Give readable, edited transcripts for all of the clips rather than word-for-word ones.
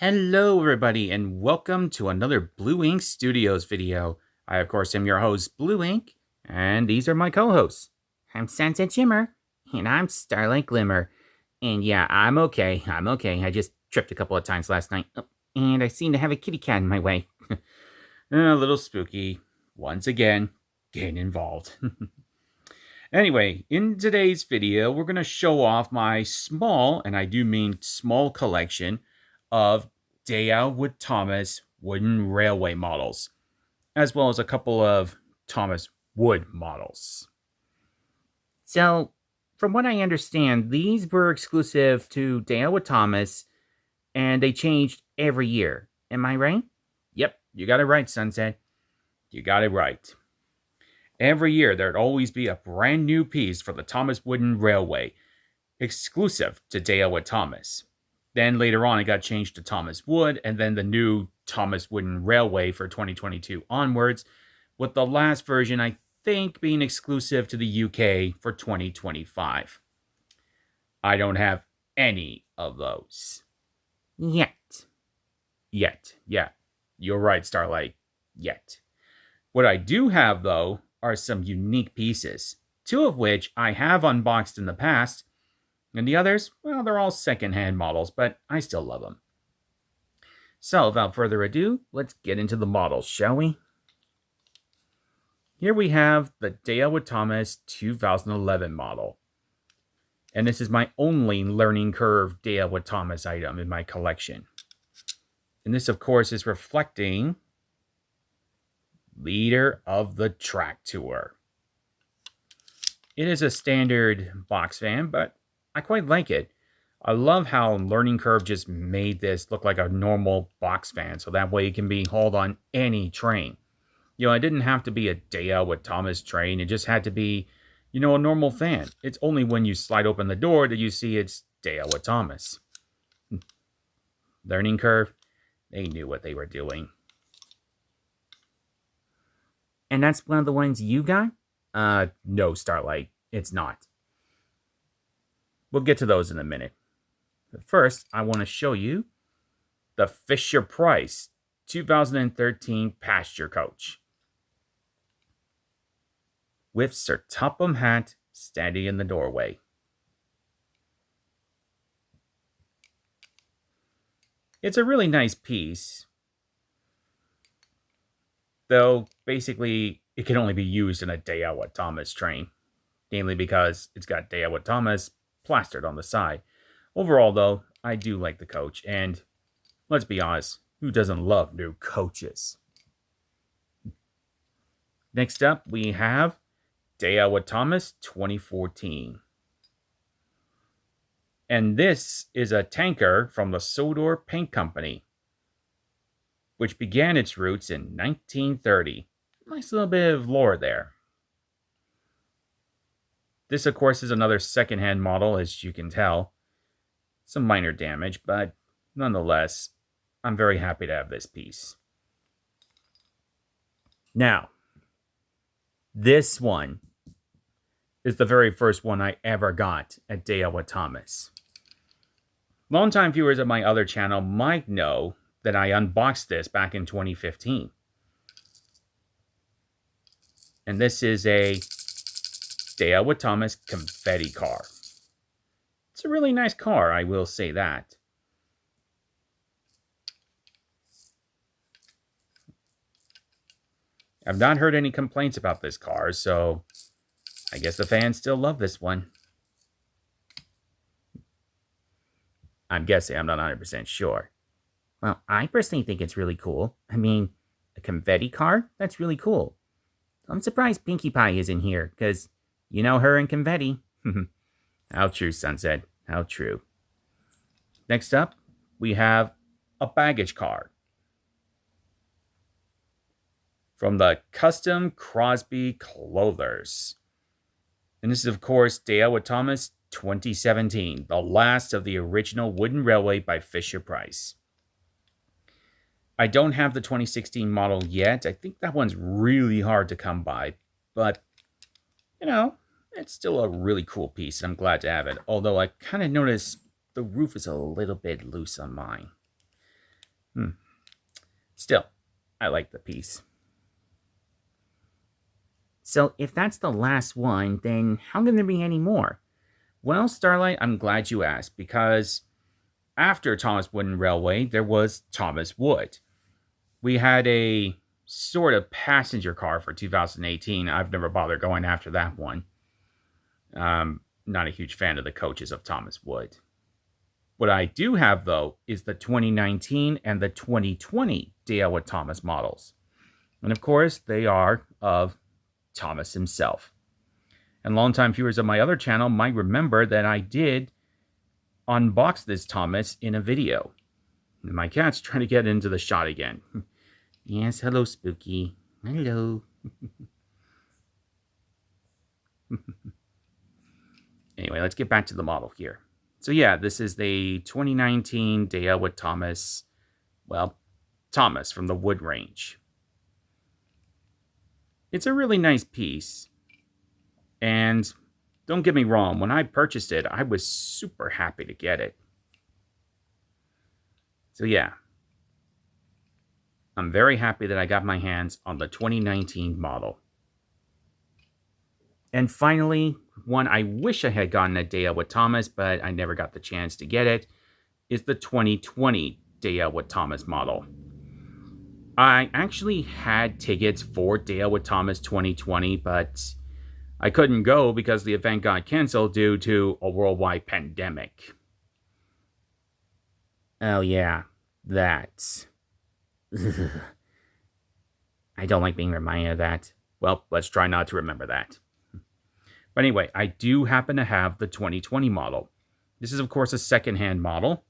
Hello, everybody, and welcome to another Blue Ink Studios video. I, of course, am your host, Blue Ink, and these are my co-hosts. I'm Sunset Shimmer, and I'm Starlight Glimmer. And yeah, I'm okay. I just tripped a couple of times last night, and I seem to have a kitty cat in my way. A little spooky. Once again, getting involved. Anyway, in today's video, we're going to show off my small, and I do mean small, collection of Dale Wood Thomas wooden railway models, as well as a couple of Thomas Wood models. So, from what I understand, these were exclusive to Dale Wood Thomas, and they changed every year. Am I right? Yep, you got it right, Sunset. You got it right. Every year, there'd always be a brand new piece for the Thomas Wooden Railway, exclusive to Dale Wood Thomas. Then later on, it got changed to Thomas Wood, and then the new Thomas Wooden Railway for 2022 onwards, with the last version, I think, being exclusive to the UK for 2025. I don't have any of those. Yet. Yeah. You're right, Starlight. Yet. What I do have, though, are some unique pieces, two of which I have unboxed in the past, and the others, well, they're all secondhand models, but I still love them. So, without further ado, let's get into the models, shall we? Here we have the Dale Wood Thomas 2011 model. And this is my only Learning Curve Dale Wood Thomas item in my collection. And this, of course, is reflecting Leader of the Track Tour. It is a standard box fan, but I quite like it. I love how Learning Curve just made this look like a normal box fan, so that way it can be hauled on any train. It didn't have to be a Dale Wood Thomas train. It just had to be, a normal fan. It's only when you slide open the door that you see it's Dale Wood Thomas. Learning Curve, they knew what they were doing. And that's one of the ones you got? No, Starlight, it's not. We'll get to those in a minute. But first, I want to show you the Fisher-Price 2013 Pasture Coach, with Sir Topham Hatt standing in the doorway. It's a really nice piece, though basically it can only be used in a Dale Wood Thomas train, namely because it's got Dale Wood Thomas plastered on the side. Overall, though, I do like the coach, and let's be honest, who doesn't love new coaches? Next up, we have Dale Wood Thomas 2014. And this is a tanker from the Sodor Paint Company, which began its roots in 1930. Nice little bit of lore there. This, of course, is another secondhand model, as you can tell. Some minor damage, but nonetheless, I'm very happy to have this piece. Now, this one is the very first one I ever got at Dale Wood Thomas. Longtime viewers of my other channel might know that I unboxed this back in 2015. And this is a Dale Wood Thomas confetti car. It's a really nice car, I will say that. I've not heard any complaints about this car, so I guess the fans still love this one. I'm guessing, I'm not 100% sure. Well, I personally think it's really cool. I mean, a confetti car? That's really cool. I'm surprised Pinkie Pie isn't here, because you know her and confetti. How true, Sunset. How true. Next up, we have a baggage car from the Custom Crosby Clothers. And this is, of course, Dale Wood Thomas 2017, the last of the original wooden railway by Fisher-Price. I don't have the 2016 model yet. I think that one's really hard to come by, but, it's still a really cool piece. I'm glad to have it, although I kind of noticed the roof is a little bit loose on mine. Still, I like the piece. So if that's the last one, then how can there be any more? Well, Starlight, I'm glad you asked, because after Thomas Wooden Railway, there was Thomas Wood. We had a sort of passenger car for 2018. I've never bothered going after that one. Not a huge fan of the coaches of Thomas Wood. What I do have, though, is the 2019 and the 2020 Dale with Thomas models. And of course, they are of Thomas himself. And longtime viewers of my other channel might remember that I did unbox this Thomas in a video. And my cat's trying to get into the shot again. Yes, hello, Spooky. Hello. Anyway, let's get back to the model here. So yeah, this is the 2019 Dale with Thomas. Well, Thomas from the Wood range. It's a really nice piece. And don't get me wrong, when I purchased it, I was super happy to get it. So yeah, I'm very happy that I got my hands on the 2019 model. And finally, one I wish I had gotten a Dale with Thomas, but I never got the chance to get it, is the 2020 Dale with Thomas model. I actually had tickets for Dale with Thomas 2020, but I couldn't go because the event got canceled due to a worldwide pandemic. Oh yeah, that. I don't like being reminded of that. Well, let's try not to remember that. But anyway, I do happen to have the 2020 model. This is, of course, a second-hand model.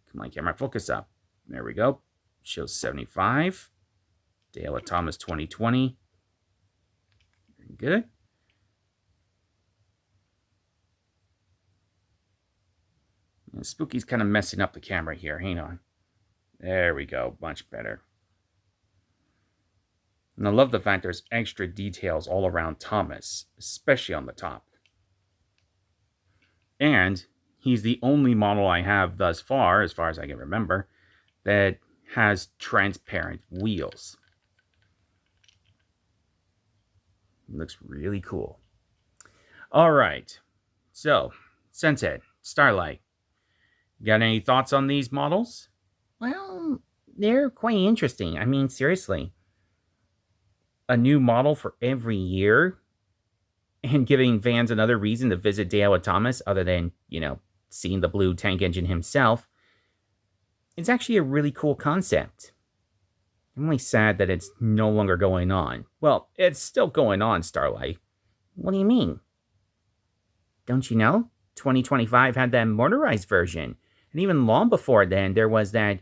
Come on, camera, focus up. There we go. Shows 75. Dale with Thomas 2020. Very good. And Spooky's kind of messing up the camera here. Hang on. There we go. Much better. And I love the fact there's extra details all around Thomas, especially on the top. And he's the only model I have thus far, as I can remember, that has transparent wheels. It looks really cool. All right. So, Sensei, Starlight, got any thoughts on these models? Well, they're quite interesting. I mean, seriously. A new model for every year and giving fans another reason to visit Dale with Thomas other than, seeing the blue tank engine himself. It's actually a really cool concept. I'm only sad that it's no longer going on. Well, it's still going on, Starlight. What do you mean? Don't you know? 2025 had that motorized version. And even long before then, there was that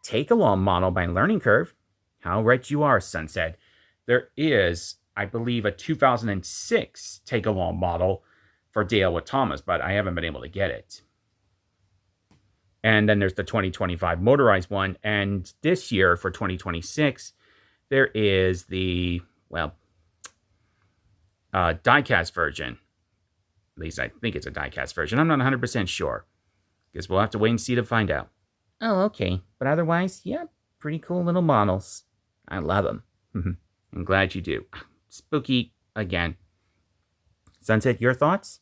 take-along model by Learning Curve. How right you are, Sunset. There is, I believe, a 2006 take-along model for Dale with Thomas, but I haven't been able to get it. And then there's the 2025 motorized one. And this year, for 2026, there is the, die-cast version. At least I think it's a die-cast version. I'm not 100% sure. Guess we'll have to wait and see to find out. Oh, okay. But otherwise, yeah, pretty cool little models. I love them. I'm glad you do. Spooky again. Sunset, your thoughts?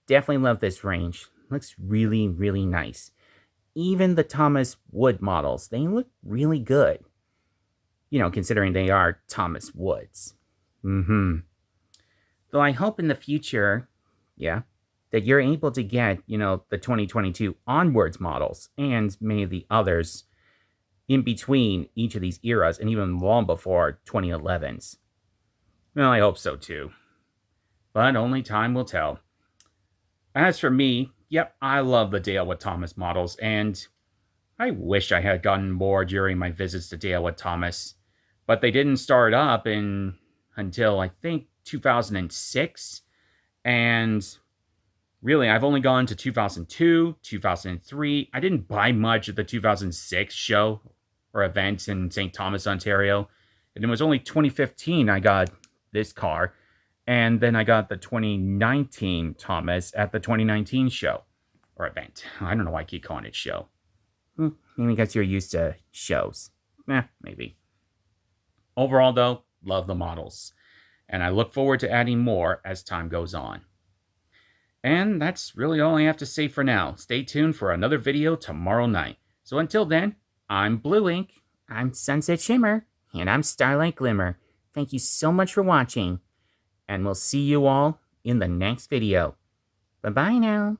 Definitely love this range. Looks really, really nice. Even the Thomas Wood models, they look really good. Considering they are Thomas Woods. Though I hope in the future, that you're able to get, the 2022 onwards models and many of the others in between each of these eras and even long before 2011s. Well, I hope so too. But only time will tell. As for me, I love the Dale with Thomas models, and I wish I had gotten more during my visits to Dale with Thomas, but they didn't start up until I think 2006, and really I've only gone to 2002, 2003. I didn't buy much at the 2006 show or event in St. Thomas, Ontario, and it was only 2015 I got this car. And then I got the 2019 Thomas at the 2019 show. Or event. I don't know why I keep calling it show. Maybe because you're used to shows. Maybe. Overall, though, love the models. And I look forward to adding more as time goes on. And that's really all I have to say for now. Stay tuned for another video tomorrow night. So until then, I'm Blue Ink, I'm Sunset Shimmer, and I'm Starlight Glimmer. Thank you so much for watching, and we'll see you all in the next video. Bye-bye now.